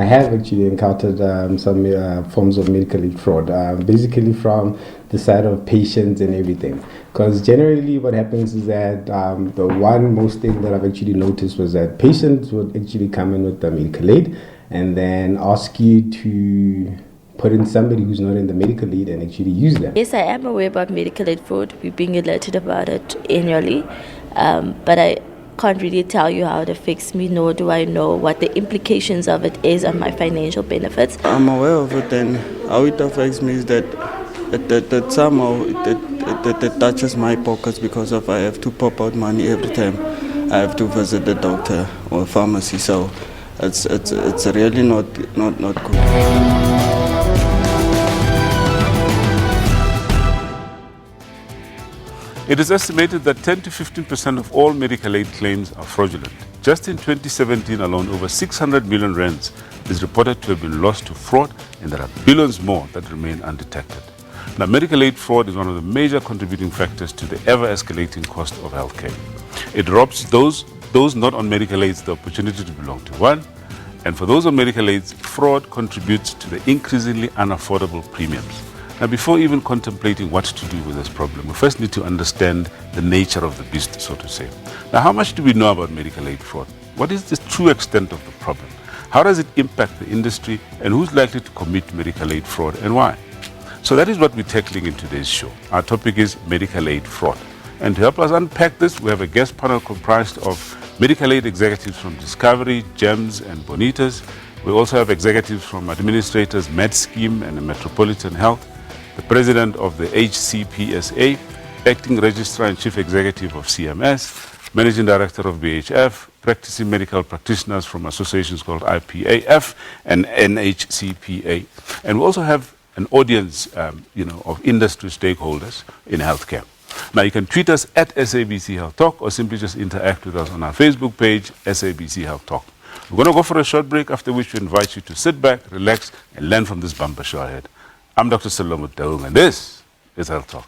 have actually encountered some forms of medical aid fraud, basically from the side of patients and everything. Because generally what happens is that the one most thing that I've actually noticed was that patients would actually come in with the medical aid and then ask you to put in somebody who's not in the medical aid and actually use them. Yes, I am aware about medical aid fraud. We're being alerted about it annually, but I can't really tell you how it affects me, nor do I know what the implications of it is on my financial benefits. I'm aware of it, and how it affects me is that somehow it touches my pockets because of I have to pop out money every time I have to visit the doctor or pharmacy. So it's really not good. It is estimated that 10 to 15% of all medical aid claims are fraudulent. Just in 2017 alone, over 600 million rands is reported to have been lost to fraud, and there are billions more that remain undetected. Now, medical aid fraud is one of the major contributing factors to the ever-escalating cost of healthcare. It robs those not on medical aids the opportunity to belong to one, and for those on medical aids, fraud contributes to the increasingly unaffordable premiums. Now, before even contemplating what to do with this problem, we first need to understand the nature of the beast, so to say. Now, how much do we know about medical aid fraud? What is the true extent of the problem? How does it impact the industry, and who's likely to commit medical aid fraud and why? So that is what we're tackling in today's show. Our topic is medical aid fraud. And to help us unpack this, we have a guest panel comprised of medical aid executives from Discovery, GEMS, and Bonitas. We also have executives from administrators MedScheme and Metropolitan Health, the president of the HCPSA, acting registrar and chief executive of CMS, managing director of BHF, practicing medical practitioners from associations called IPAF and NHCPA. And we also have an audience of industry stakeholders in healthcare. Now, you can tweet us at SABC Health Talk or simply just interact with us on our Facebook page, SABC Health Talk. We're going to go for a short break, after which we invite you to sit back, relax, and learn from this bumper show ahead. I'm Dr. Salomo Daung, and this is Health Talk.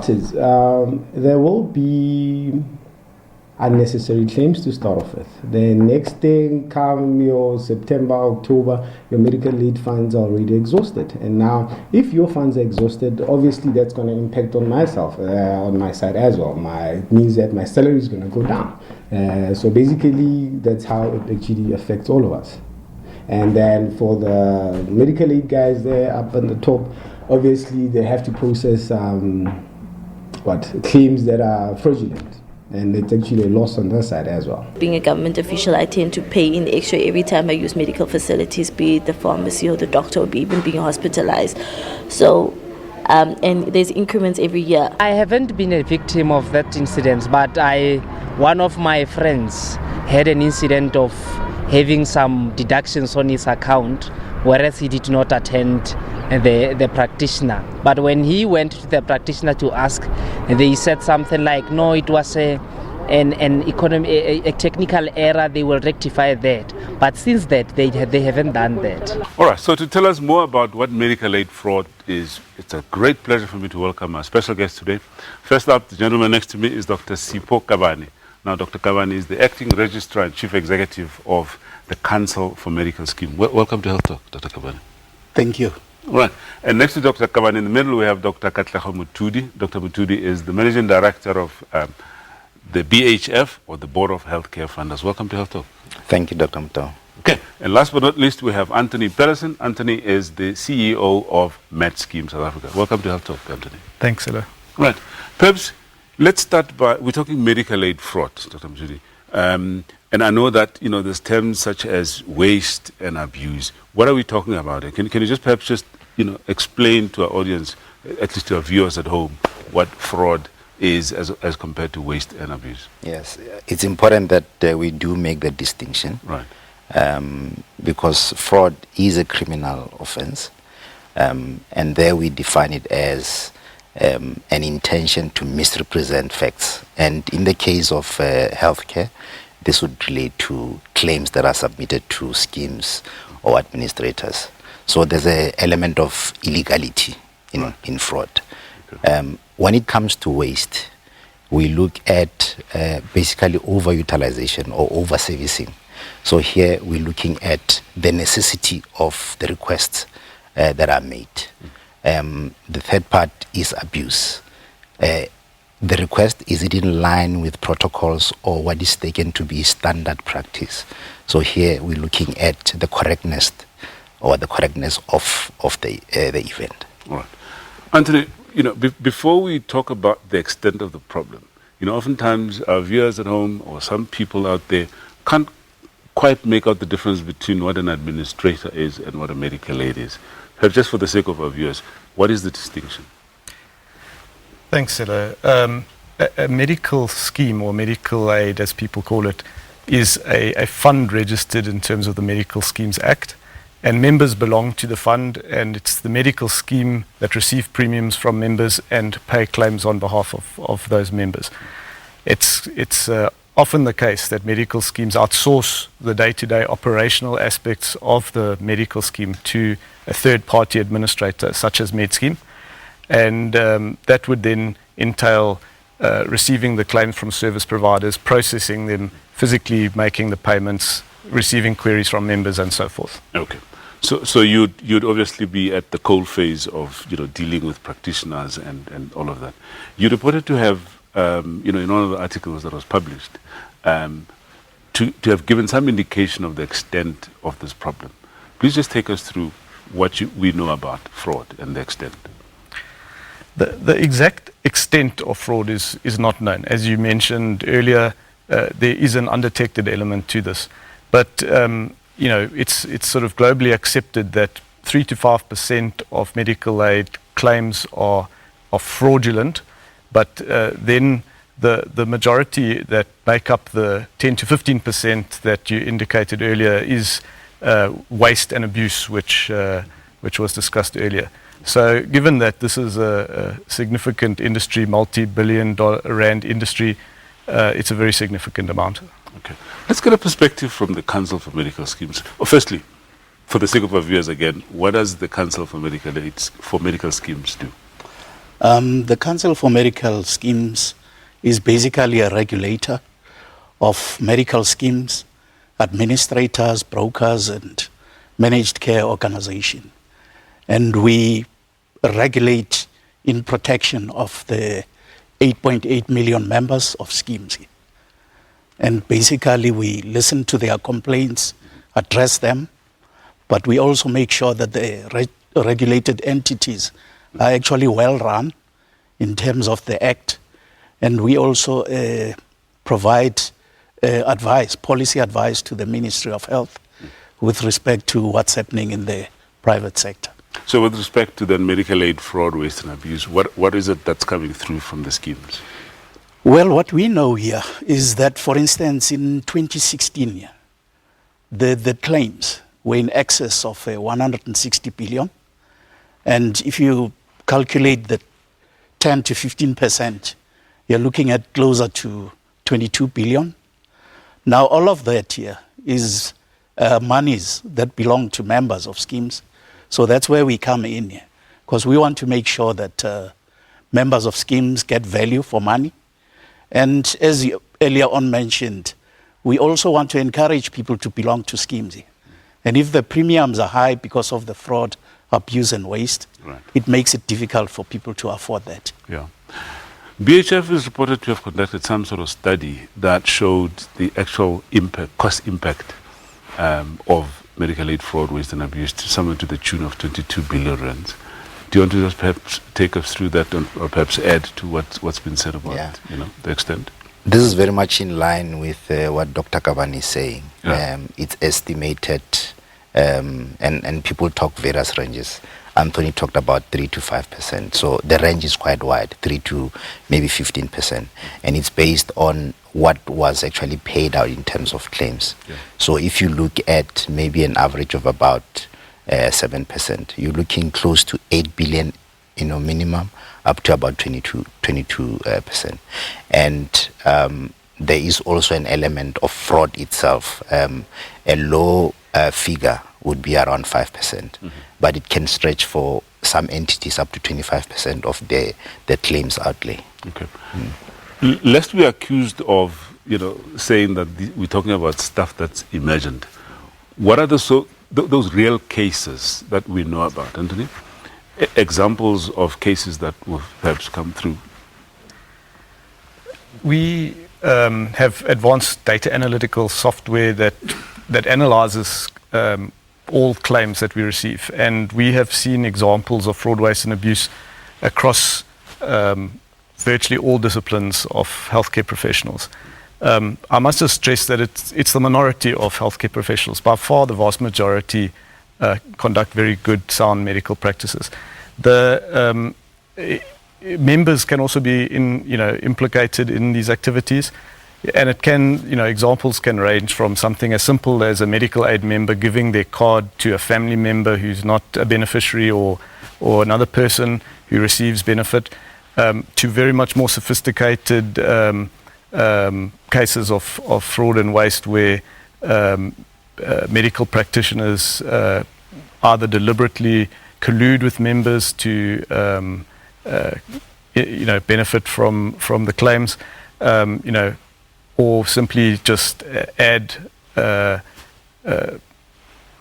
starters, there will be unnecessary claims to start off with. The next thing, come your September, October, your medical aid funds are already exhausted. And now, if your funds are exhausted, obviously that's going to impact on myself, on my side as well. It means that my salary is going to go down. So basically, that's how it actually affects all of us. And then for the medical aid guys there up on the top, obviously they have to process claims that are fraudulent. And it's actually a loss on their side as well. Being a government official, I tend to pay in extra every time I use medical facilities, be it the pharmacy or the doctor, or even being hospitalized. So, and there's increments every year. I haven't been a victim of that incident, but one of my friends had an incident of having some deductions on his account, whereas he did not attend the practitioner. But when he went to the practitioner to ask, they said something like, no, it was a technical error, they will rectify that. But since that, they haven't done that. All right, so to tell us more about what medical aid fraud is, it's a great pleasure for me to welcome our special guest today. First up, the gentleman next to me is Dr. Sipho Kabane. Now, Dr. Kabane is the acting registrar and chief executive of the Council for Medical Scheme. Welcome to Health Talk, Dr. Kabane. Thank you. All right, and next to Dr. Kabane in the middle, we have Dr. Katlego Mutudi. Dr. Mutudi is the managing director of the BHF, or the Board of Healthcare Funders. Welcome to Health Talk. Thank you, Dr. Mutau. Okay, and last but not least, we have Anthony Pedersen. Anthony is the CEO of Med Scheme South Africa. Welcome to Health Talk, Anthony. Thanks, hello. Right, perhaps let's start by, we're talking medical aid fraud, Dr. Mutudi. And I know that, there's terms such as waste and abuse. What are we talking about? Can you just perhaps explain to our audience, at least to our viewers at home, what fraud is as compared to waste and abuse? Yes, it's important that we do make the distinction. Right. Because fraud is a criminal offense. And there we define it as an intention to misrepresent facts. And in the case of healthcare, this would relate to claims that are submitted to schemes or administrators. So there's an element of illegality in fraud. Okay. When it comes to waste, we look at basically overutilization or over-servicing. So here we're looking at the necessity of the requests that are made. The third part is abuse. The request, is it in line with protocols or what is taken to be standard practice? So here we're looking at the correctness of the event. All right. Anthony, before we talk about the extent of the problem, oftentimes our viewers at home or some people out there can't quite make out the difference between what an administrator is and what a medical aid is. Perhaps just for the sake of our viewers, what is the distinction? Thanks, Silo. A medical scheme, or medical aid as people call it, is a fund registered in terms of the Medical Schemes Act, and members belong to the fund, and it's the medical scheme that receive premiums from members and pay claims on behalf of those members. It's often the case that medical schemes outsource the day-to-day operational aspects of the medical scheme to a third-party administrator, such as MedScheme, and that would then entail receiving the claims from service providers, processing them, physically making the payments, receiving queries from members, and so forth. Okay. So you'd obviously be at the cold phase of dealing with practitioners and all of that. You reported to have in one of the articles that was published to have given some indication of the extent of this problem. Please just take us through what we know about fraud and the extent. The exact extent of fraud is not known. As you mentioned earlier, there is an undetected element to this. But it's sort of globally accepted that 3 to 5% of medical aid claims are fraudulent, but then the majority that make up the 10 to 15% that you indicated earlier is waste and abuse, which was discussed earlier. So given that this is a significant industry, multi-billion-dollar rand industry, it's a very significant amount. Okay. Let's get a perspective from the Council for Medical Schemes. Well, firstly, for the sake of our viewers again, what does the Council for Medical Schemes do? The Council for Medical Schemes is basically a regulator of medical schemes, administrators, brokers, and managed care organizations. And we regulate in protection of the 8.8 million members of schemes. And basically we listen to their complaints, address them, but we also make sure that the regulated entities are actually well run in terms of the Act. And we also provide advice, policy advice to the Ministry of Health with respect to what's happening in the private sector. So with respect to the medical aid fraud, waste and abuse, what is it that's coming through from the schemes? Well, what we know here is that, for instance, in 2016, the claims were in excess of 160 billion. And if you calculate the 10 to 15%, you're looking at closer to 22 billion. Now, all of that here is monies that belong to members of schemes. So that's where we come in here, because we want to make sure that members of schemes get value for money. And as you earlier on mentioned, we also want to encourage people to belong to schemes here. And if the premiums are high because of the fraud, abuse and waste, it makes it difficult for people to afford that. Yeah. BHF is reported to have conducted some sort of study that showed the actual impact, cost impact of medical aid fraud, waste and abuse to somewhere to the tune of 22 billion rands. Do you want to just perhaps take us through that or perhaps add to what's been said about the extent? This is very much in line with what Dr. Kabani is saying. Yeah. It's estimated, and people talk various ranges. Anthony talked about 3 to 5%. So the range is quite wide, 3 to maybe 15%. And it's based on what was actually paid out in terms of claims. Yeah. So if you look at maybe an average of about 7%, you're looking close to 8 billion, minimum, up to about 22%. And there is also an element of fraud itself. A low figure would be around 5%, but it can stretch for some entities up to 25% of the claims outlay. Okay. Lest we are accused of, saying that we're talking about stuff that's imagined, what are those real cases that we know about, Anthony? Examples of cases that will perhaps come through. We have advanced data analytical software that analyzes all claims that we receive, and we have seen examples of fraud, waste and abuse across virtually all disciplines of healthcare professionals. I must just stress that it's the minority of healthcare professionals. By far, the vast majority conduct very good, sound medical practices. The members can also be implicated in these activities, and it can, examples can range from something as simple as a medical aid member giving their card to a family member who's not a beneficiary or another person who receives benefit, to very much more sophisticated cases of fraud and waste where medical practitioners either deliberately collude with members to benefit from the claims, or simply just add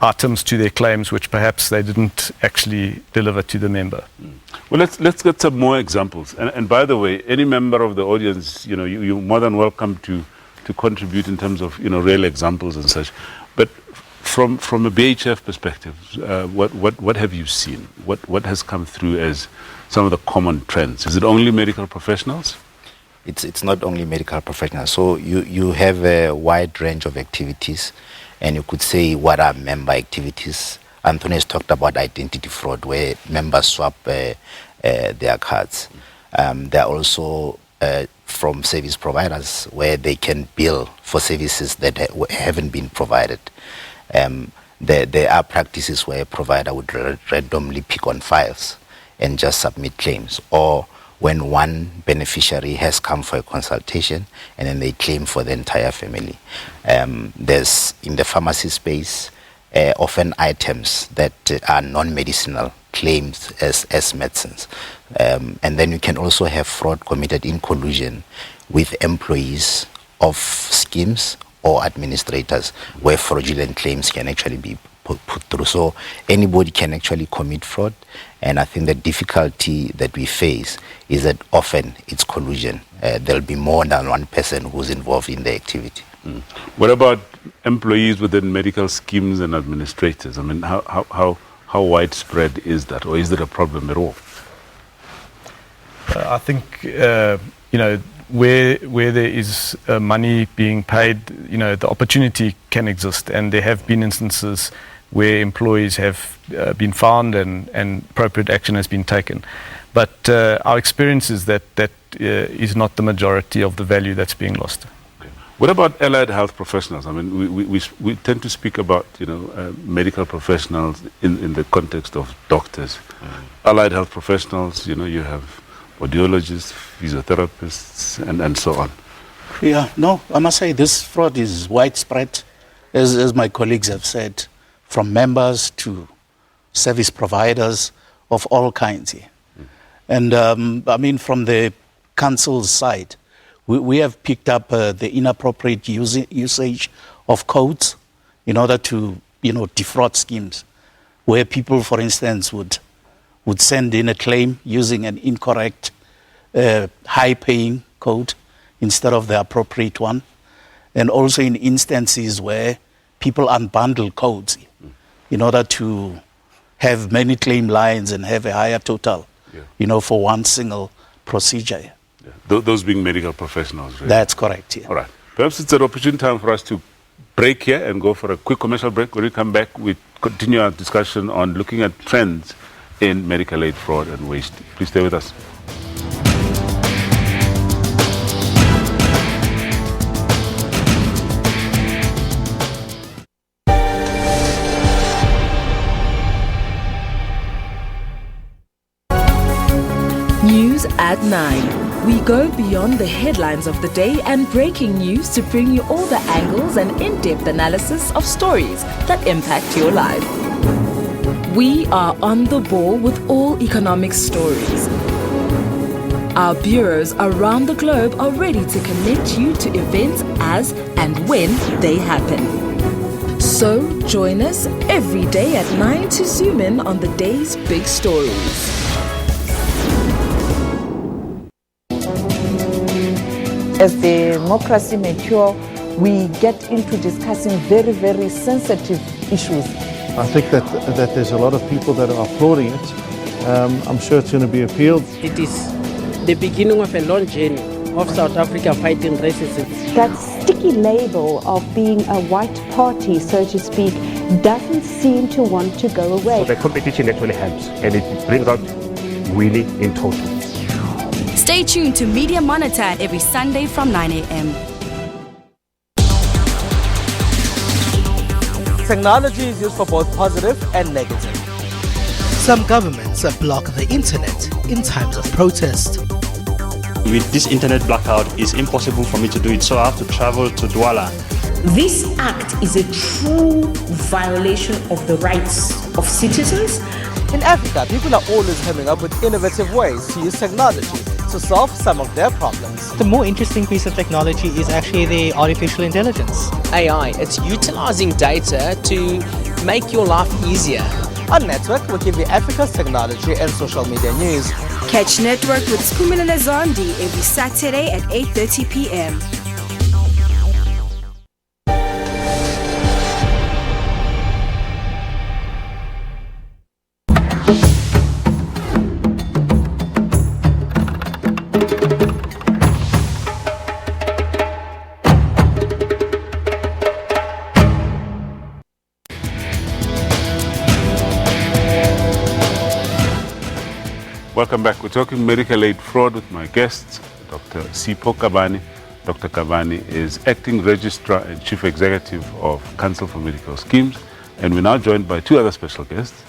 items to their claims which perhaps they didn't actually deliver to the member. Well, let's get some more examples. And by the way, any member of the audience, you're more than welcome to contribute in terms of real examples and such. But from a BHF perspective, what have you seen? What has come through as some of the common trends? Is it only medical professionals? It's not only medical professionals. So you have a wide range of activities, and you could say what are member activities. Anthony has talked about identity fraud, where members swap their cards. There are also from service providers, where they can bill for services that haven't been provided. There are practices where a provider would randomly pick on files and just submit claims, or when one beneficiary has come for a consultation and then they claim for the entire family. There's, in the pharmacy space, often items that are non-medicinal claims as medicines. And then you can also have fraud committed in collusion with employees of schemes or administrators, where fraudulent claims can actually be put through. So anybody can actually commit fraud, and I think the difficulty that we face is that often it's collusion. There'll be more than one person who's involved in the activity. What about employees within medical schemes and administrators? I mean, how widespread is that, or is there a problem at all? I think where there is money being paid, the opportunity can exist, and there have been instances where employees have been found and appropriate action has been taken. But our experience is that is not the majority of the value that's being lost. What about allied health professionals? I mean, we tend to speak about medical professionals in the context of doctors. Allied health professionals, you have audiologists, physiotherapists, and so on. Yeah, no, I must say this fraud is widespread, as my colleagues have said, from members to service providers of all kinds here. And I mean, from the council's side, we have picked up the inappropriate usage of codes in order to, defraud schemes, where people, for instance, would send in a claim using an incorrect high-paying code instead of the appropriate one, and also in instances where people unbundle codes in order to have many claim lines and have a higher total, for one single procedure. Yeah. Those being medical professionals, right? That's correct, yeah. All right. Perhaps it's an opportune time for us to break here and go for a quick commercial break. When we come back, we continue our discussion on looking at trends in medical aid fraud and waste. Please stay with us. News at 9. We go beyond the headlines of the day and breaking news to bring you all the angles and in-depth analysis of stories that impact your life. We are on the ball with all economic stories. Our bureaus around the globe are ready to connect you to events as and when they happen. So join us every day at 9 to zoom in on the day's big stories. As democracy matures, we get into discussing very, very sensitive issues. I think that there's a lot of people that are applauding it. I'm sure it's going to be appealed. It is the beginning of a long journey of South Africa fighting racism. That sticky label of being a white party, so to speak, doesn't seem to want to go away. So the competition actually helps, and it brings out winning in total. Stay tuned to Media Monitor every Sunday from 9 a.m. Technology is used for both positive and negative. Some governments block the internet in times of protest. With this internet blackout, it's impossible for me to do it, so I have to travel to Douala. This act is a true violation of the rights of citizens. In Africa, people are always coming up with innovative ways to use technology to solve some of their problems. The more interesting piece of technology is actually the artificial intelligence. AI, it's utilizing data to make your life easier. On Network, we'll give you Africa's technology and social media news. Catch Network with Skumila Zondi every Saturday at 8:30 p.m. Welcome back. We're talking medical aid fraud with my guests, Dr. Sipho Kabane. Dr. Kabane is Acting Registrar and Chief Executive of Council for Medical Schemes. And we're now joined by two other special guests,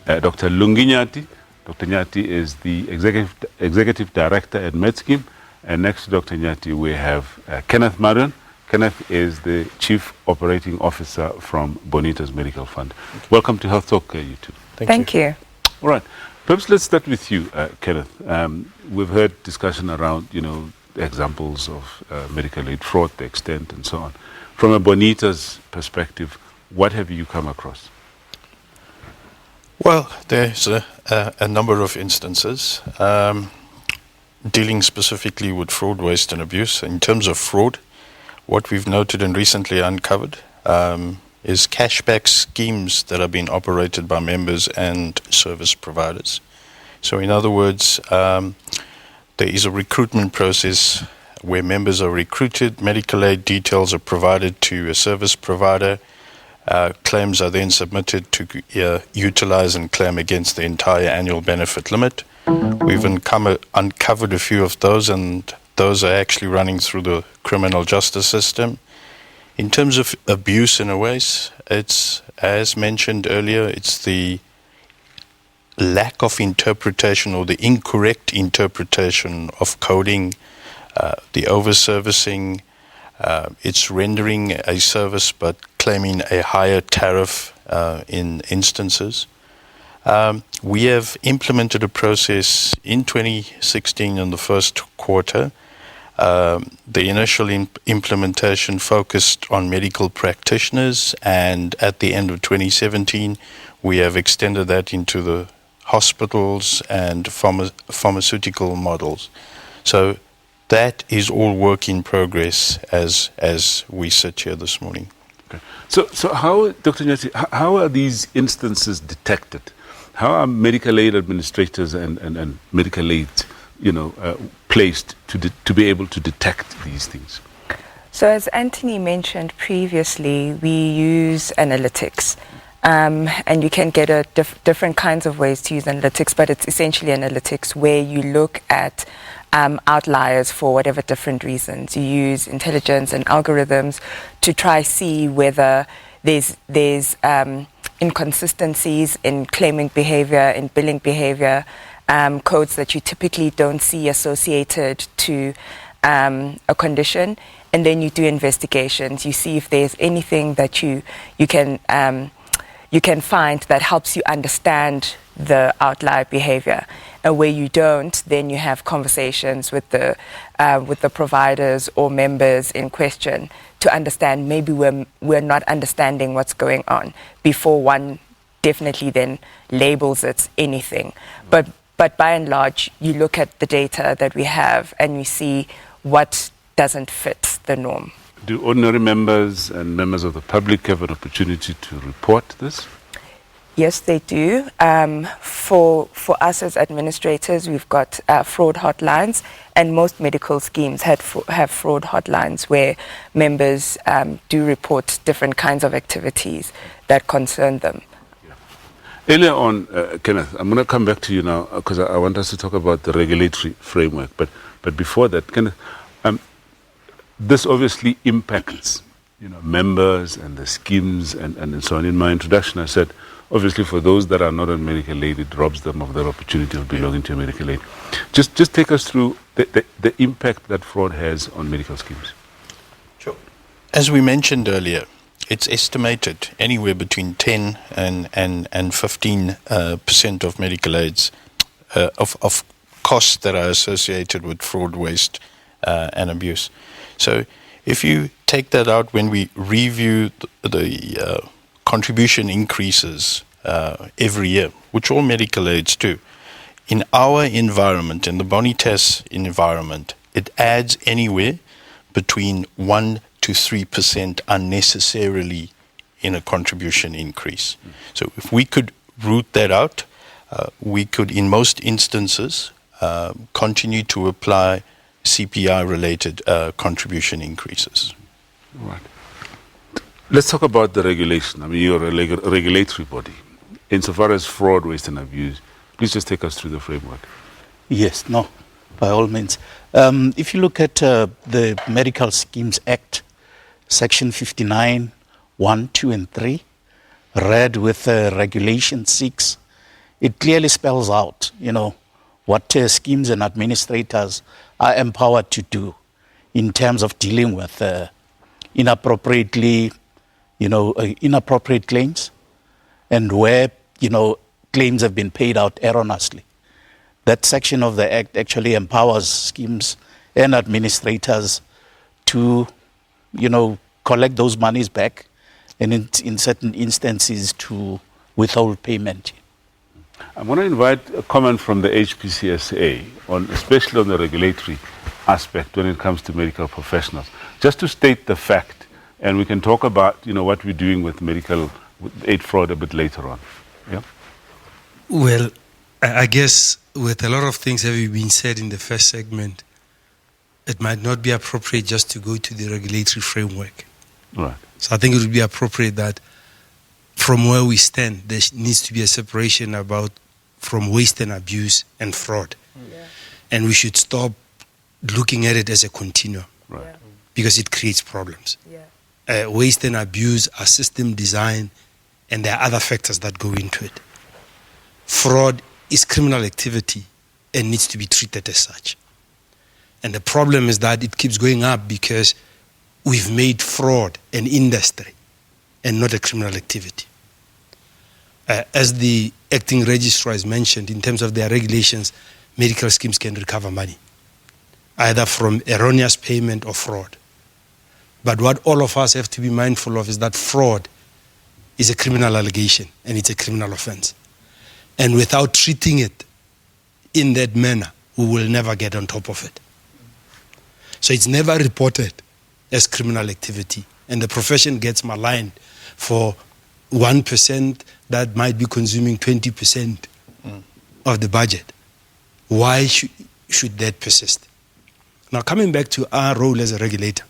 Dr. Lungi Nyati. Dr. Nyati is the Executive Director at MedScheme. And next to Dr. Nyati, we have Kenneth Marion. Kenneth is the Chief Operating Officer from Bonita's Medical Fund. Welcome to Health Talk, you two. Thank you. All right. Perhaps let's start with you, Kenneth. We've heard discussion around, examples of medical aid fraud, the extent, and so on. From a Bonita's perspective, what have you come across? Well, there's a number of instances dealing specifically with fraud, waste, and abuse. In terms of fraud, what we've noted and recently uncovered is cashback schemes that are being operated by members and service providers. So in other words, there is a recruitment process where members are recruited, medical aid details are provided to a service provider, claims are then submitted to utilize and claim against the entire annual benefit limit. We've uncovered a few of those, and those are actually running through the criminal justice system. In terms of abuse and waste, it's, as mentioned earlier, it's the lack of interpretation or the incorrect interpretation of coding, the over-servicing, it's rendering a service but claiming a higher tariff in instances. We have implemented a process in 2016 in the first quarter. The initial implementation focused on medical practitioners, and at the end of 2017 we have extended that into the hospitals and pharmaceutical models. So that is all work in progress as we sit here this morning. Okay. So how, Dr. Nyati, how are these instances detected? How are medical aid administrators and medical aid, placed to be able to detect these things? So as Anthony mentioned previously, we use analytics. And you can get different kinds of ways to use analytics, but it's essentially analytics where you look at outliers for whatever different reasons. You use intelligence and algorithms to try see whether there's inconsistencies in claiming behavior, in billing behavior, codes that you typically don't see associated to a condition, and then you do investigations. You see if there's anything that you can find that helps you understand the outlier behavior. And where you don't, then you have conversations with the providers or members in question to understand maybe we're not understanding what's going on before one definitely then labels it anything. But by and large, you look at the data that we have and you see what doesn't fit the norm. Do ordinary members and members of the public have an opportunity to report this? Yes, they do. For us as administrators, we've got fraud hotlines, and most medical schemes have fraud hotlines where members do report different kinds of activities that concern them. Yeah. Earlier on, Kenneth, I'm going to come back to you now because I want us to talk about the regulatory framework. But before that, Kenneth, this obviously impacts members and the schemes and so on. In my introduction, I said, obviously, for those that are not on medical aid, it robs them of their opportunity of belonging to a medical aid. Just take us through the impact that fraud has on medical schemes. Sure. As we mentioned earlier, it's estimated anywhere between 10 and 15% of medical aids of costs that are associated with fraud, waste, and abuse. So if you take that out, when we review the contribution increases every year, which all medical aids do, in our environment, in the Bonitas environment, it adds anywhere between 1 to 3% unnecessarily in a contribution increase. So if we could root that out, we could, in most instances, continue to apply CPI-related contribution increases. Right. Let's talk about the regulation. I mean, you're a regulatory body. Insofar as fraud, waste, and abuse, please just take us through the framework. Yes, no, by all means. If you look at the Medical Schemes Act, Section 59, 1, 2, and 3, read with Regulation 6, it clearly spells out, what schemes and administrators are empowered to do in terms of dealing with inappropriate claims and where, claims have been paid out erroneously. That section of the Act actually empowers schemes and administrators to, collect those monies back and in certain instances to withhold payment. I want to invite a comment from the HPCSA, especially on the regulatory aspect when it comes to medical professionals. Just to state the fact, and we can talk about what we're doing with medical aid fraud a bit later on. Yeah. Well, I guess with a lot of things having been said in the first segment, it might not be appropriate just to go to the regulatory framework. Right. So I think it would be appropriate that from where we stand, there needs to be a separation from waste and abuse and fraud. Yeah. And we should stop looking at it as a continuum, right, because it creates problems. Yeah. Waste and abuse are system design, and there are other factors that go into it. Fraud is criminal activity and needs to be treated as such. And the problem is that it keeps going up because we've made fraud an industry and not a criminal activity. As the acting registrar has mentioned, in terms of their regulations, medical schemes can recover money, either from erroneous payment or fraud. But what all of us have to be mindful of is that fraud is a criminal allegation and it's a criminal offense. And without treating it in that manner, we will never get on top of it. So it's never reported as criminal activity, and the profession gets maligned for 1% that might be consuming 20% of the budget. Why should that persist? Now, coming back to our role as a regulator,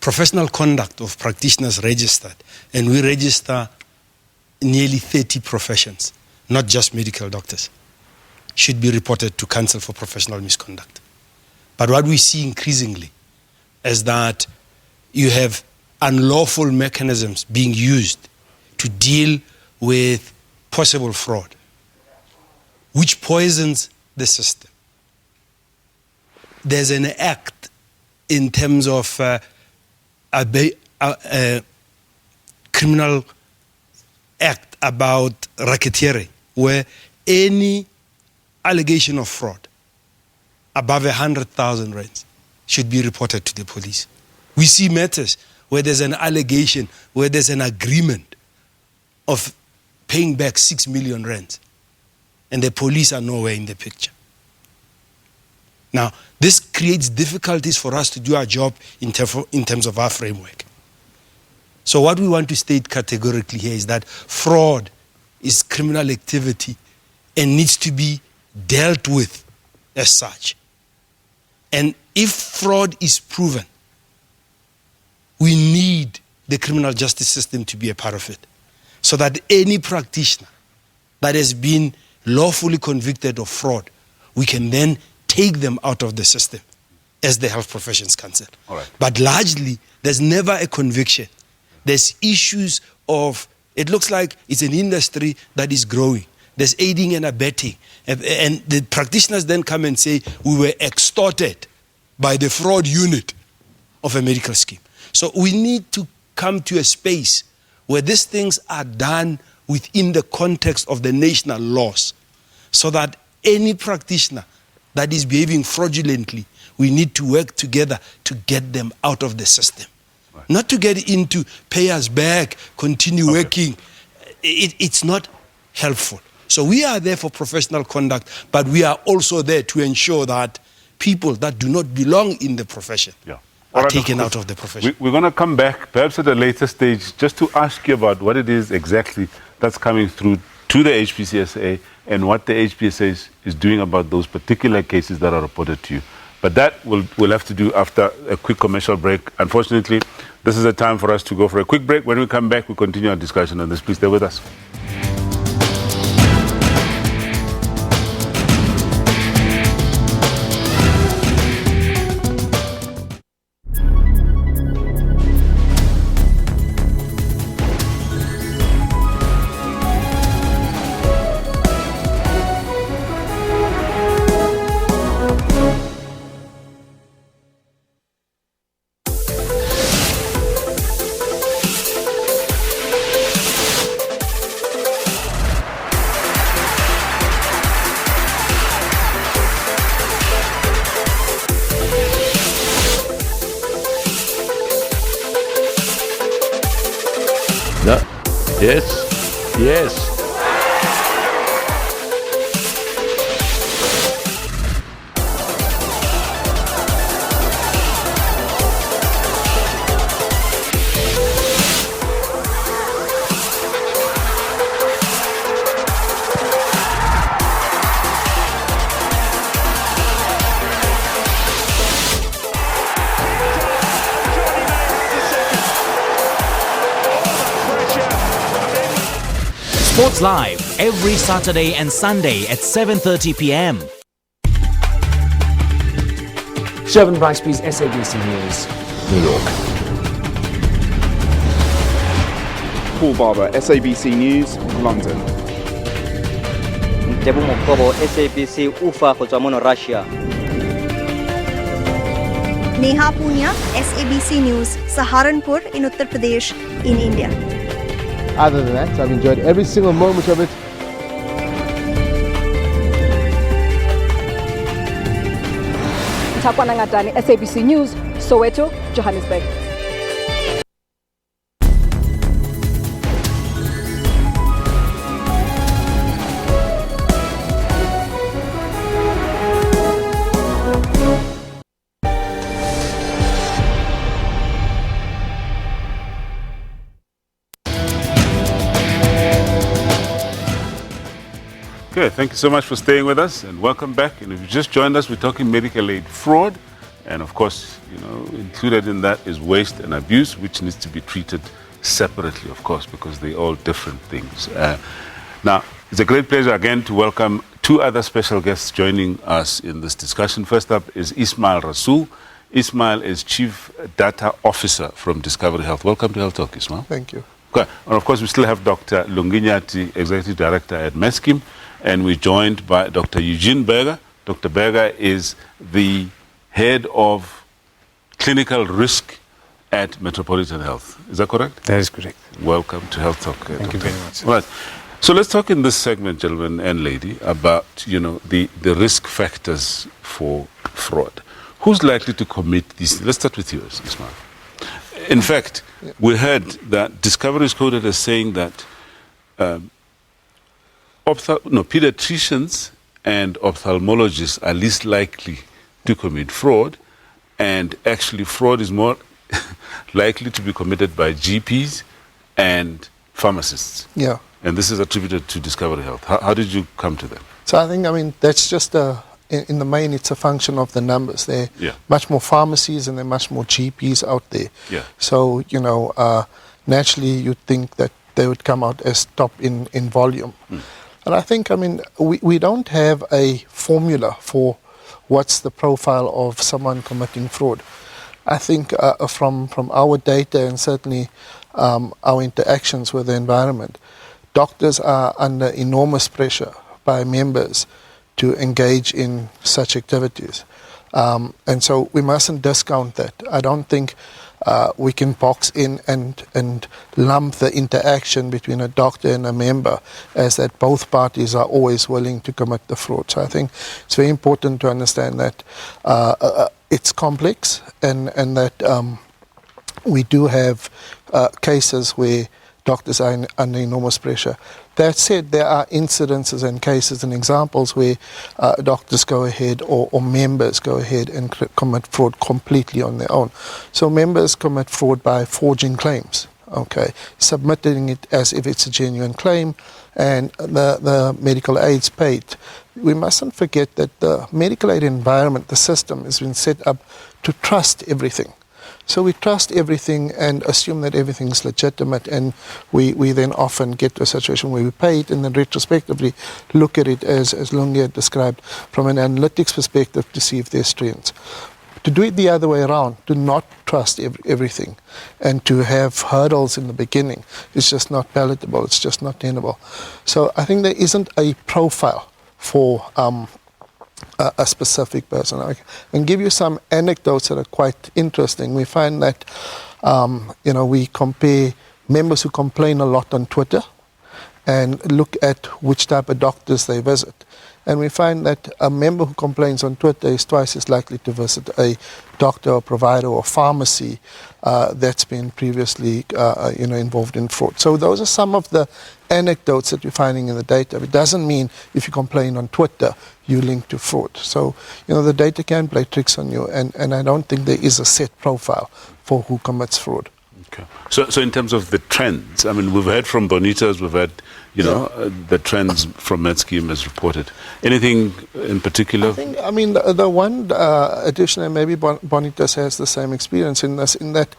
professional conduct of practitioners registered, and we register nearly 30 professions, not just medical doctors, should be reported to Council for Professional Misconduct. But what we see increasingly is that you have unlawful mechanisms being used to deal with possible fraud, which poisons the system. There's an act in terms of a criminal act about racketeering, where any allegation of fraud above 100,000 rands should be reported to the police. We see matters where there's an allegation, where there's an agreement of paying back 6 million rands, and the police are nowhere in the picture. Now, this creates difficulties for us to do our job in terms of our framework. So what we want to state categorically here is that fraud is criminal activity and needs to be dealt with as such. And if fraud is proven, we need the criminal justice system to be a part of it, so that any practitioner that has been lawfully convicted of fraud, we can then take them out of the system as the Health Professions Council. All right. But largely, there's never a conviction. There's issues of, it looks like it's an industry that is growing. There's aiding and abetting. And the practitioners then come and say, we were extorted by the fraud unit of a medical scheme. So we need to come to a space where these things are done within the context of the national laws, so that any practitioner that is behaving fraudulently, we need to work together to get them out of the system. Right. Not to get into pay us back, continue working. It's not helpful. So we are there for professional conduct, but we are also there to ensure that people that do not belong in the profession are taken out of the profession. We're going to come back, perhaps at a later stage, just to ask you about what it is exactly that's coming through to the HPCSA and what the HPSA is doing about those particular cases that are reported to you. But that we'll have to do after a quick commercial break. Unfortunately, this is a time for us to go for a quick break. When we come back, we'll continue our discussion on this. Please stay with us. Yes. Sports Live every Saturday and Sunday at 7:30 p.m. Shervin Bricebys, SABC News, New York. Paul Barber, SABC News, London. Tebu Mokobo, SABC Ufa go tswa mo Russia. Neha Punya, SABC News, Saharanpur in Uttar Pradesh in India. Other than that, I've enjoyed every single moment of it. Takwana Ngatani, SABC News, Soweto, Johannesburg. Okay, thank you so much for staying with us and welcome back. And if you just joined us, we're talking medical aid fraud. And of course, included in that is waste and abuse, which needs to be treated separately, of course, because they're all different things. Now, it's a great pleasure again to welcome two other special guests joining us in this discussion. First up is Ismail Rasool. Ismail is Chief Data Officer from Discovery Health. Welcome to Health Talk, Ismail. Thank you. Okay. And of course, we still have Dr. Lunginyati, Executive Director at Meskim. And we're joined by Dr. Eugene Berger. Dr. Berger is the head of clinical risk at Metropolitan Health. Is that correct? That is correct. Welcome to Health Talk. Thank you very much. All right. So let's talk in this segment, gentlemen and lady, about the risk factors for fraud. Who's likely to commit these? Let's start with you, Ismail. In fact, we heard that Discovery is quoted as saying that pediatricians and ophthalmologists are least likely to commit fraud, and actually fraud is more likely to be committed by GPs and pharmacists. Yeah. And this is attributed to Discovery Health. How did you come to that? So I think, that's just in the main, it's a function of the numbers. There are much more pharmacies and there are much more GPs out there. Yeah. So, naturally you'd think that they would come out as top in volume. And I think, we don't have a formula for what's the profile of someone committing fraud. I think from our data and certainly our interactions with the environment, doctors are under enormous pressure by members to engage in such activities. And so we mustn't discount that. I don't think we can box in and lump the interaction between a doctor and a member as that both parties are always willing to commit the fraud. So I think it's very important to understand that it's complex and that we do have cases where doctors are under enormous pressure. That said, there are incidences and cases and examples where doctors go ahead or members go ahead and commit fraud completely on their own. So members commit fraud by forging claims, submitting it as if it's a genuine claim, and the medical aid's paid. We mustn't forget that the medical aid environment, the system, has been set up to trust everything. So we trust everything and assume that everything's legitimate, and we then often get to a situation where we pay it and then retrospectively look at it, as Lungi had described, from an analytics perspective to see if there's trends. To do it the other way around, to not trust everything and to have hurdles in the beginning, is just not palatable, it's just not tenable. So I think there isn't a profile for a specific person. I can give you some anecdotes that are quite interesting. We find that, we compare members who complain a lot on Twitter and look at which type of doctors they visit. And we find that a member who complains on Twitter is twice as likely to visit a doctor or provider or pharmacy that's been previously involved in fraud. So those are some of the anecdotes that we're finding in the data. It doesn't mean if you complain on Twitter, you link to fraud. So, the data can play tricks on you, and I don't think there is a set profile for who commits fraud. Okay. So in terms of the trends, we've heard from Bonitas, we've had, the trends from Medskim as reported. Anything in particular? I think, the one addition, and maybe Bonitas has the same experience in that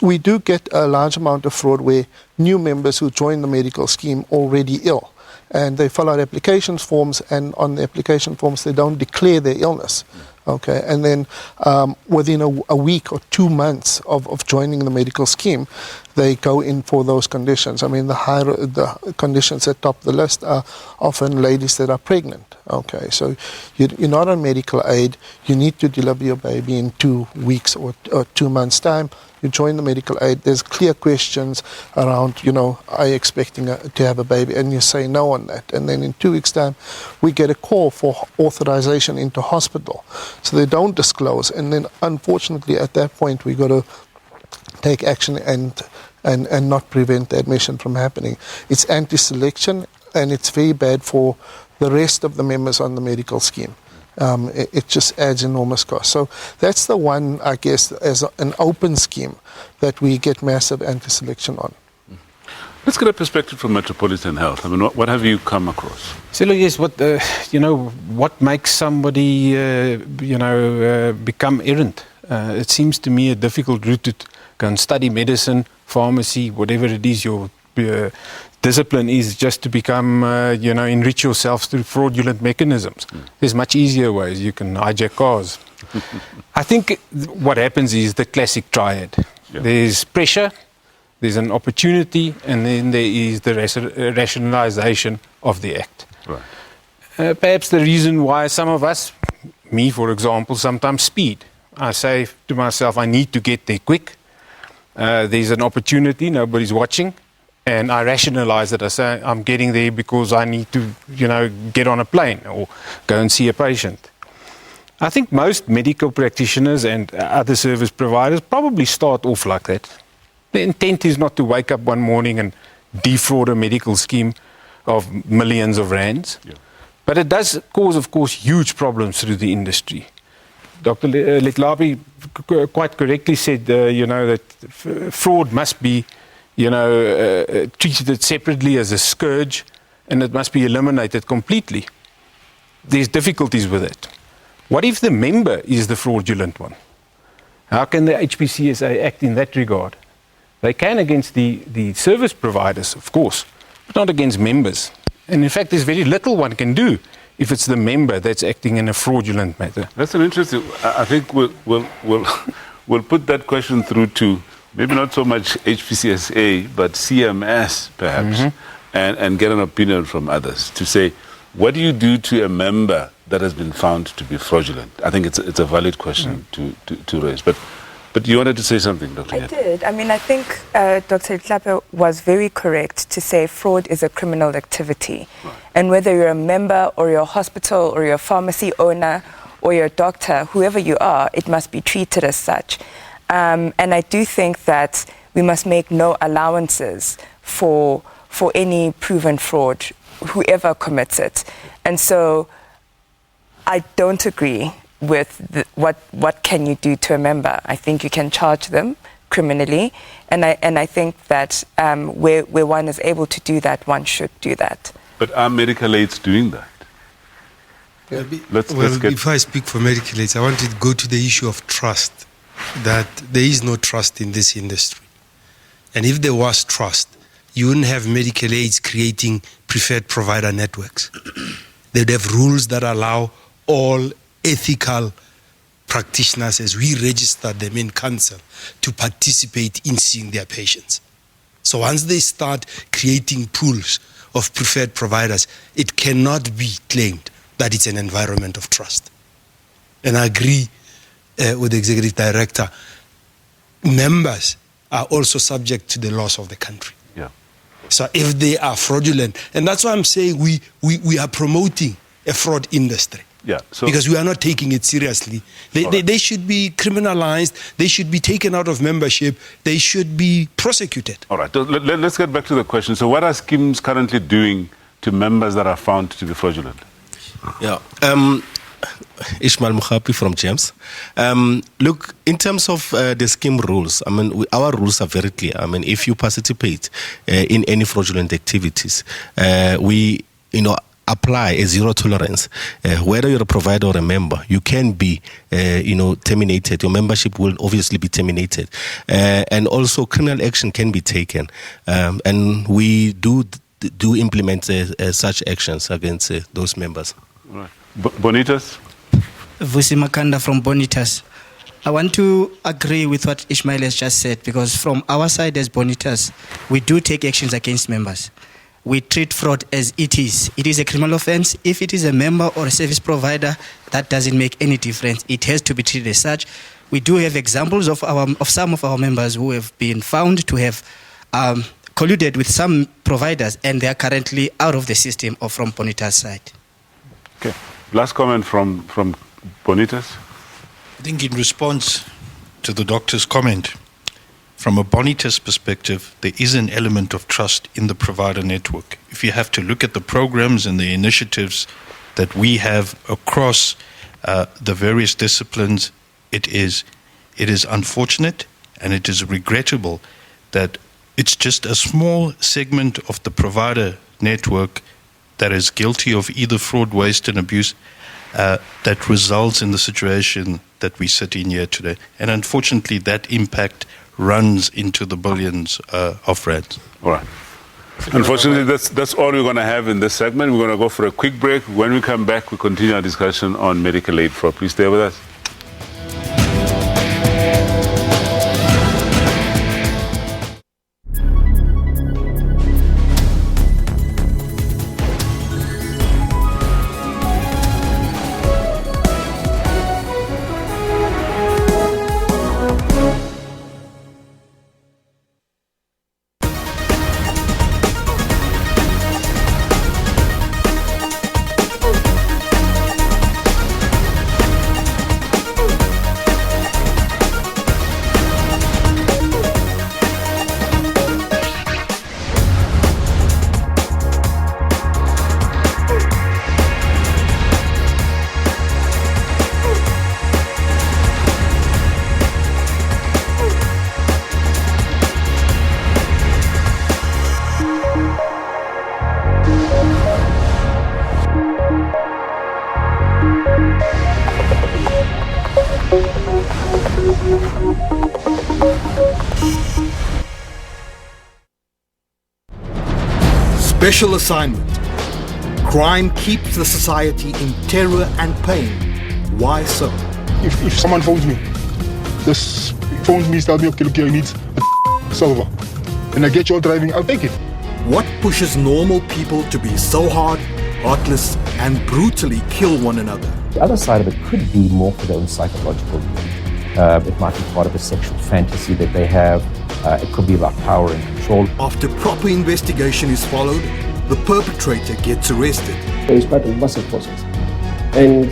we do get a large amount of fraud where new members who join the medical scheme already ill, and they fill out application forms, and on the application forms they don't declare their illness. Okay, and then within a week or 2 months of joining the medical scheme, they go in for those conditions. I mean, the conditions that top the list are often ladies that are pregnant. Okay, so you're not on medical aid. You need to deliver your baby in 2 weeks or 2 months' time. You join the medical aid. There's clear questions around, are you expecting to have a baby? And you say no on that. And then in 2 weeks' time, we get a call for authorization into hospital. So they don't disclose. And then, unfortunately, at that point, we got to take action and not prevent the admission from happening. It's anti-selection, and it's very bad for the rest of the members on the medical scheme. It just adds enormous cost. So that's the one, I guess, as an open scheme that we get massive anti-selection on. Let's get a perspective from Metropolitan Health. I mean, what have you come across? So, yes, what makes somebody, become errant? It seems to me a difficult route to go and study medicine, pharmacy, whatever it is your discipline is, just to become, enrich yourself through fraudulent mechanisms. There's much easier ways. You can hijack cars. I think what happens is the classic triad. Yeah. There's pressure, there's an opportunity, and then there is the rationalization of the act. Right. Perhaps the reason why some of us, me for example, sometimes speed. I say to myself, I need to get there quick. There's an opportunity, nobody's watching. And I rationalize it. I say, I'm getting there because I need to, get on a plane or go and see a patient. I think most medical practitioners and other service providers probably start off like that. The intent is not to wake up one morning and defraud a medical scheme of millions of rands. Yeah. But it does cause, of course, huge problems through the industry. Dr. Letlabi quite correctly said, that fraud must be treated separately as a scourge, and it must be eliminated completely. There's difficulties with it. What if the member is the fraudulent one? How can the HPCSA act in that regard? They can against the service providers, of course, but not against members. And in fact, there's very little one can do if it's the member that's acting in a fraudulent manner. That's an interesting. I think we'll put that question through to maybe not so much HPCSA, but CMS perhaps, and get an opinion from others to say, what do you do to a member that has been found to be fraudulent? I think it's a valid question to raise. But you wanted to say something, Dr. I did. I mean, I think Dr. Klapper was very correct to say fraud is a criminal activity. Right. And whether you're a member or you're a hospital or you're a pharmacy owner or you're a doctor, whoever you are, it must be treated as such. And I do think that we must make no allowances for any proven fraud, whoever commits it. And so I don't agree with what can you do to a member. I think you can charge them criminally, and I think that where one is able to do that, one should do that. But are medical aids doing that? Yeah. Before I speak for medical aids, I want to go to the issue of trust. That there is no trust in this industry. And if there was trust, you wouldn't have medical aids creating preferred provider networks. They'd have rules that allow all ethical practitioners, as we register them in council, to participate in seeing their patients. So once they start creating pools of preferred providers, it cannot be claimed that it's an environment of trust. And I agree with the executive director, members are also subject to the laws of the country. Yeah. So if they are fraudulent, and that's why I'm saying we are promoting a fraud industry. Yeah. So because we are not taking it seriously. They should be criminalized. They should be taken out of membership. They should be prosecuted. All right. Let's get back to the question. So what are schemes currently doing to members that are found to be fraudulent? Yeah. Ishmael Mukhapi from James. Look, in terms of the scheme rules, I mean, our rules are very clear. I mean, if you participate in any fraudulent activities, we, apply a zero tolerance. Whether you're a provider or a member, you can be, terminated. Your membership will obviously be terminated, and also criminal action can be taken. And we do implement such actions against those members. Right. Bonitas. Vusi Makanda from Bonitas. I want to agree with what Ishmael has just said, because from our side as Bonitas, we do take actions against members. We treat fraud as it is. It is a criminal offense. If it is a member or a service provider, that doesn't make any difference. It has to be treated as such. We do have examples of some of our members who have been found to have colluded with some providers, and they are currently out of the system or from Bonitas' side. Okay. Last comment from Bonitas. I think in response to the doctor's comment, from a Bonitas perspective, there is an element of trust in the provider network. If you have to look at the programs and the initiatives that we have across the various disciplines, it is unfortunate and it is regrettable that it's just a small segment of the provider network that is guilty of either fraud, waste and abuse that results in the situation that we sit in here today. And unfortunately, that impact runs into the billions of rands. All right. Unfortunately, that's all we're going to have in this segment. We're going to go for a quick break. When we come back, we continue our discussion on medical aid fraud. Please stay with us. Special assignment. Crime keeps the society in terror and pain. Why so? If someone phones me, tells me, okay, look, I need a silver, and I get you all driving, I'll take it. What pushes normal people to be so hard, heartless, and brutally kill one another? The other side of it could be more for their own psychological need. It might be part of a sexual fantasy that they have. It could be about power and control. After proper investigation is followed, the perpetrator gets arrested. There is quite a massive process. And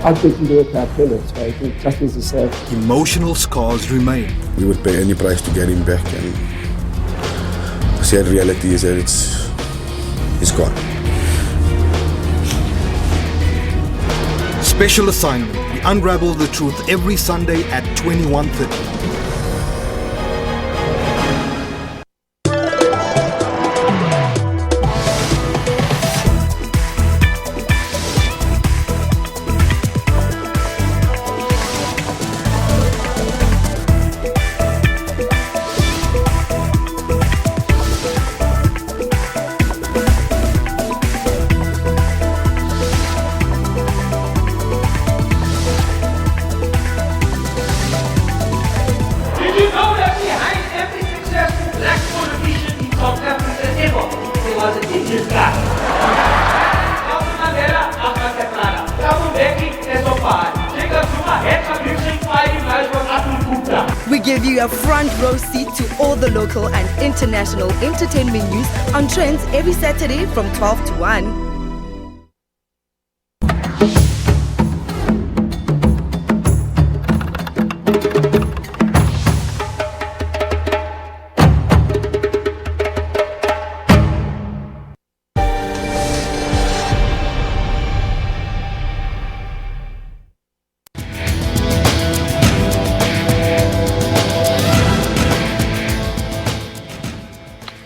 ultimately, the criminals, right? Justice is served. Emotional scars remain. We would pay any price to get him back, and the sad reality is that it's gone. Special assignment. We unravel the truth every Sunday at 21:30. We give you a front row seat to all the local and international entertainment news on Trends every Saturday from 12 to 1.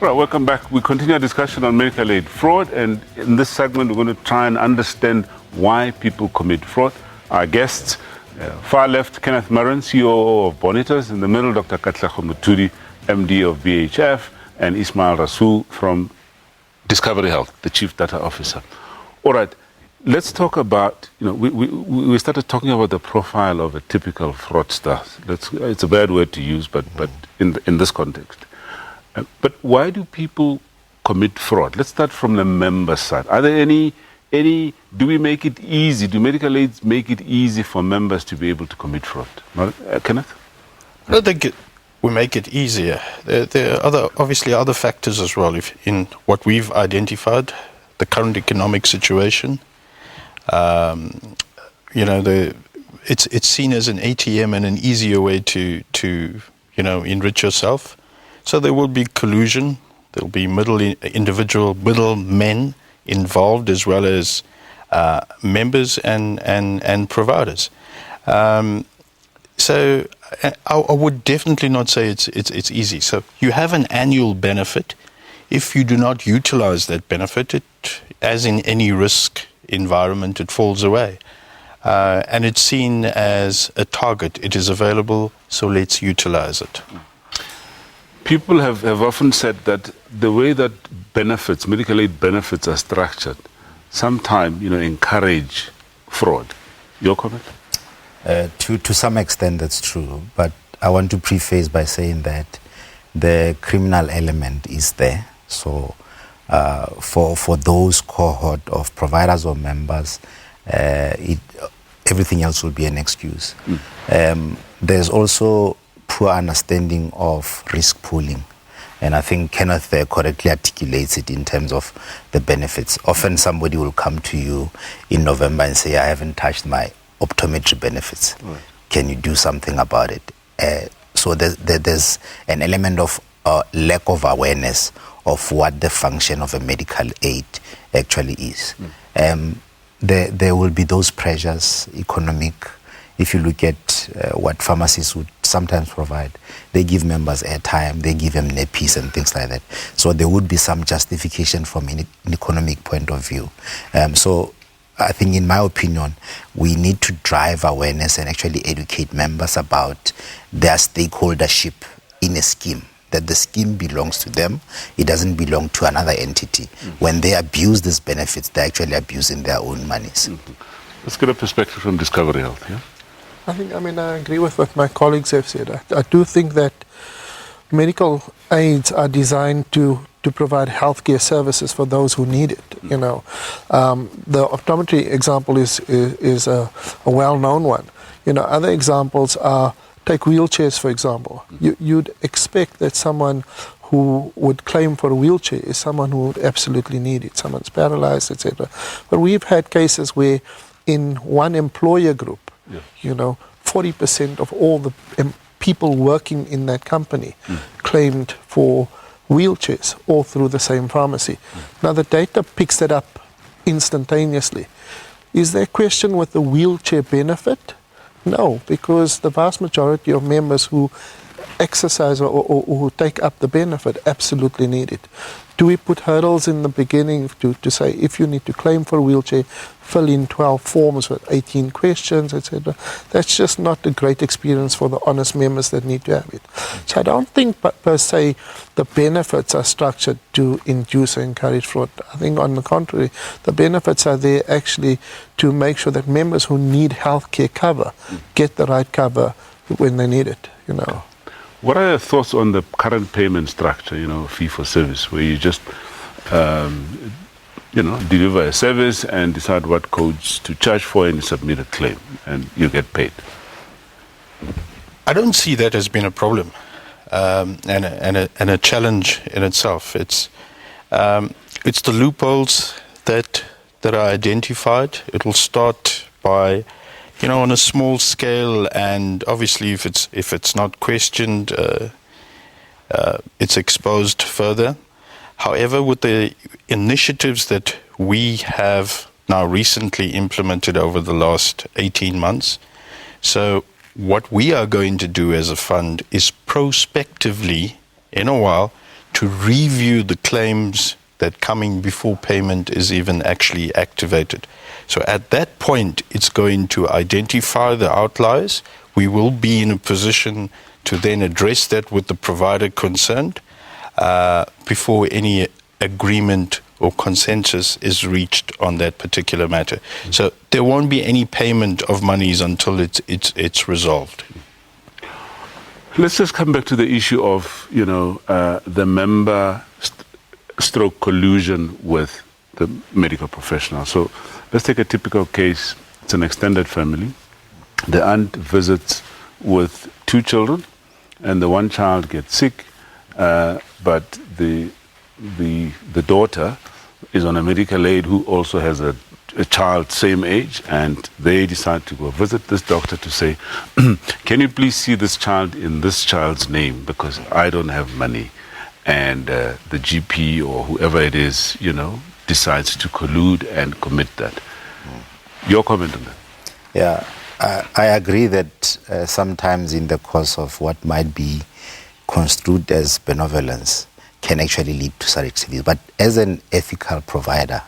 Right, welcome back. We continue our discussion on medical aid fraud, and in this segment, we're going to try and understand why people commit fraud. Our guests, far left, Kenneth Murren, COO of Bonitas. In the middle, Dr. Katlego Muturi, MD of BHF, and Ismail Rasool from Discovery Health, the Chief Data Officer. All right, let's talk about, we started talking about the profile of a typical fraudster. It's a bad word to use, but in this context. But why do people commit fraud? Let's start from the member side. Are there any, do we make it easy? Do medical aids make it easy for members to be able to commit fraud? Kenneth? I don't think we make it easier. There are obviously other factors as well. In what we've identified, the current economic situation, it's seen as an ATM and an easier way to enrich yourself. So there will be collusion. There will be middlemen involved, as well as members and providers. So I would definitely not say it's easy. So you have an annual benefit. If you do not utilize that benefit, as in any risk environment, it falls away. And it's seen as a target. It is available, so let's utilize it. People have often said that the way that medical aid benefits are structured, sometimes, encourage fraud. Your comment? To some extent, that's true. But I want to preface by saying that the criminal element is there. So for those cohort of providers or members, everything else will be an excuse. There's also poor understanding of risk pooling. And I think Kenneth correctly articulates it in terms of the benefits. Often somebody will come to you in November and say, I haven't touched my optometry benefits. Right. Can you do something about it? So there's an element of lack of awareness of what the function of a medical aid actually is. There will be those pressures, economic. If you look at what pharmacies would sometimes provide, they give members airtime, they give them nappies and things like that. So there would be some justification from an economic point of view. So I think, in my opinion, we need to drive awareness and actually educate members about their stakeholdership in a scheme, that the scheme belongs to them. It doesn't belong to another entity. When they abuse these benefits, they're actually abusing their own monies. Let's get a perspective from Discovery Health, yeah? I agree with what my colleagues have said. I do think that medical aids are designed to provide healthcare services for those who need it. The optometry example is a well-known one. Other examples are, take wheelchairs, for example. You'd expect that someone who would claim for a wheelchair is someone who would absolutely need it. Someone's paralyzed, etc. But we've had cases where in one employer group, 40% of all the people working in that company claimed for wheelchairs, all through the same pharmacy. Now the data picks that up instantaneously. Is there a question with the wheelchair benefit? No, because the vast majority of members who exercise or who take up the benefit absolutely need it. Do we put hurdles in the beginning to say, if you need to claim for a wheelchair, fill in 12 forms with 18 questions, etc.? That's just not a great experience for the honest members that need to have it. So I don't think per se the benefits are structured to induce or encourage fraud. I think on the contrary, the benefits are there actually to make sure that members who need healthcare cover get the right cover when they need it, What are your thoughts on the current payment structure, fee for service, where you just, deliver a service and decide what codes to charge for and you submit a claim and you get paid? I don't see that as being a problem and a challenge in itself. It's the loopholes that are identified. It will start by on a small scale, and obviously if it's not questioned, it's exposed further. However, with the initiatives that we have now recently implemented over the last 18 months, so what we are going to do as a fund is prospectively, in a while, to review the claims that coming before payment is even actually activated. So at that point, it's going to identify the outliers. We will be in a position to then address that with the provider concerned before any agreement or consensus is reached on that particular matter. So there won't be any payment of monies until it's resolved. Let's just come back to the issue of, the member stroke collusion with the medical professional. So let's take a typical case. It's an extended family. The aunt visits with 2 children, and the one child gets sick, but the daughter is on a medical aid who also has a child same age, and they decide to go visit this doctor to say, can you please see this child in this child's name because I don't have money. And the GP or whoever it is, decides to collude and commit that. Your comment on that? Yeah, I agree that sometimes in the course of what might be construed as benevolence can actually lead to such activities. But as an ethical provider,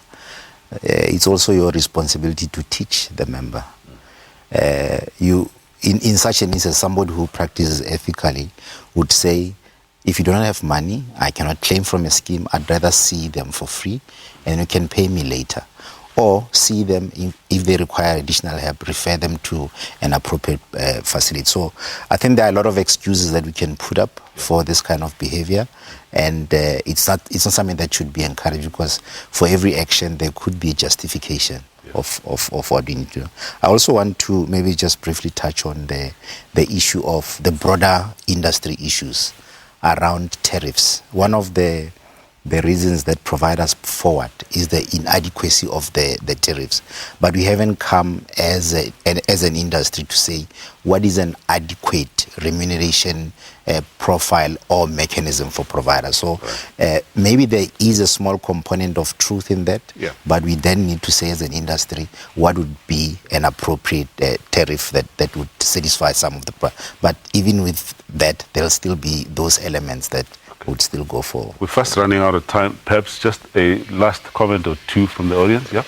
it's also your responsibility to teach the member. In such an instance, somebody who practices ethically would say, if you don't have money, I cannot claim from a scheme. I'd rather see them for free and you can pay me later. Or see them, if they require additional help, refer them to an appropriate facility. So I think there are a lot of excuses that we can put up for this kind of behavior, and it's not something that should be encouraged, because for every action there could be a justification of what we need to do. I also want to maybe just briefly touch on the issue of the broader industry issues around tariffs. One of the reasons that provide us forward is the inadequacy of the tariffs. But we haven't come as an industry to say what is an adequate remuneration profile or mechanism for providers. So maybe there is a small component of truth in that, but we then need to say as an industry what would be an appropriate tariff that would satisfy some of the... But even with that, there'll still be those elements that would still go for. We're fast running out of time. Perhaps just a last comment or two from the audience. Yeah.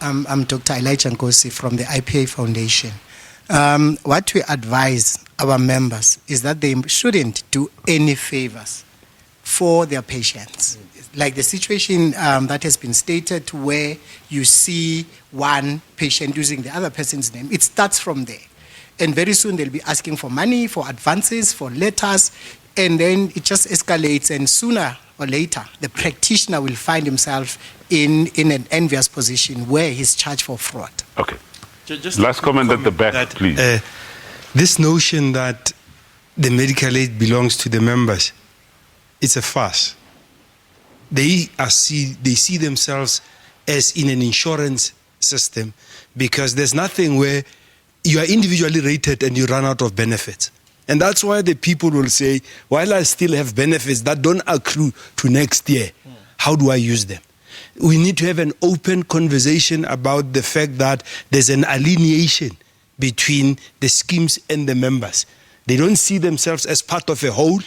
I'm Dr. Elijah Nkosi from the IPA Foundation. What we advise our members is that they shouldn't do any favors for their patients. Like the situation that has been stated, where you see one patient using the other person's name, it starts from there. And very soon they'll be asking for money, for advances, for letters, and then it just escalates, and sooner or later the practitioner will find himself in an envious position where he's charged for fraud. Okay. Just last comment at the back, please. This notion that the medical aid belongs to the members, it's a farce. They see themselves as in an insurance system, because there's nothing where you are individually rated and you run out of benefits. And that's why the people will say, while I still have benefits that don't accrue to next year, how do I use them? We need to have an open conversation about the fact that there's an alienation between the schemes and the members. They don't see themselves as part of a whole,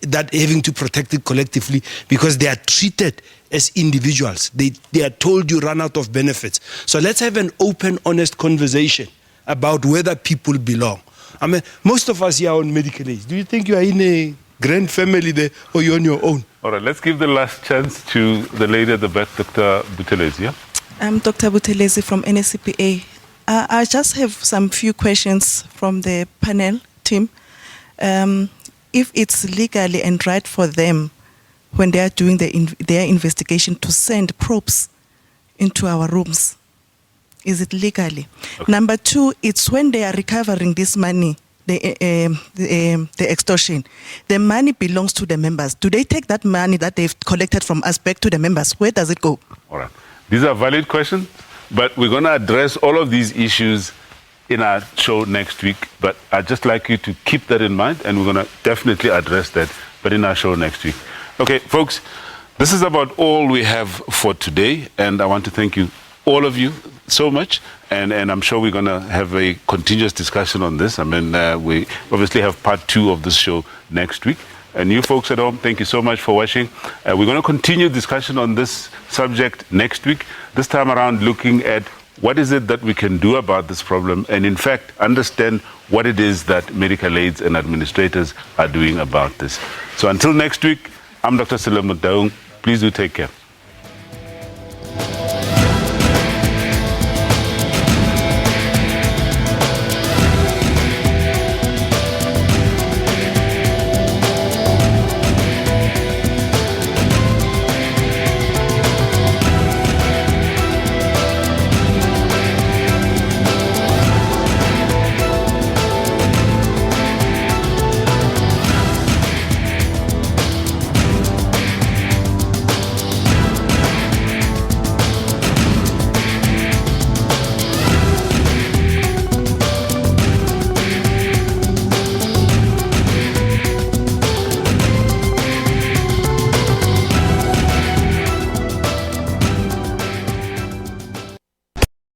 that having to protect it collectively, because they are treated as individuals. They are told you run out of benefits. So let's have an open, honest conversation about whether people belong. I mean, most of us here are on medical aid. Do you think you are in a grand family there, or you're on your own? All right, let's give the last chance to the lady at the back, Dr. Buthelezi. Yeah? I'm Dr. Buthelezi from NSCPA. I just have some few questions from the panel team. If it's legally and right for them, when they are doing their investigation, to send probes into our rooms, is it legally? Okay. Number two, it's when they are recovering this money, the extortion, the money belongs to the members. Do they take that money that they've collected from us back to the members? Where does it go? All right. These are valid questions, but we're going to address all of these issues in our show next week. But I'd just like you to keep that in mind, and we're going to definitely address that, but in our show next week. Okay, folks, this is about all we have for today, and I want to thank you, all of you, so much, and I'm sure we're going to have a continuous discussion on this. I mean, we obviously have part 2 of this show next week. And you folks at home, thank you so much for watching. We're going to continue discussion on this subject next week, this time around looking at what is it that we can do about this problem and, in fact, understand what it is that medical aids and administrators are doing about this. So until next week, I'm Dr. Salim Daung. Please do take care.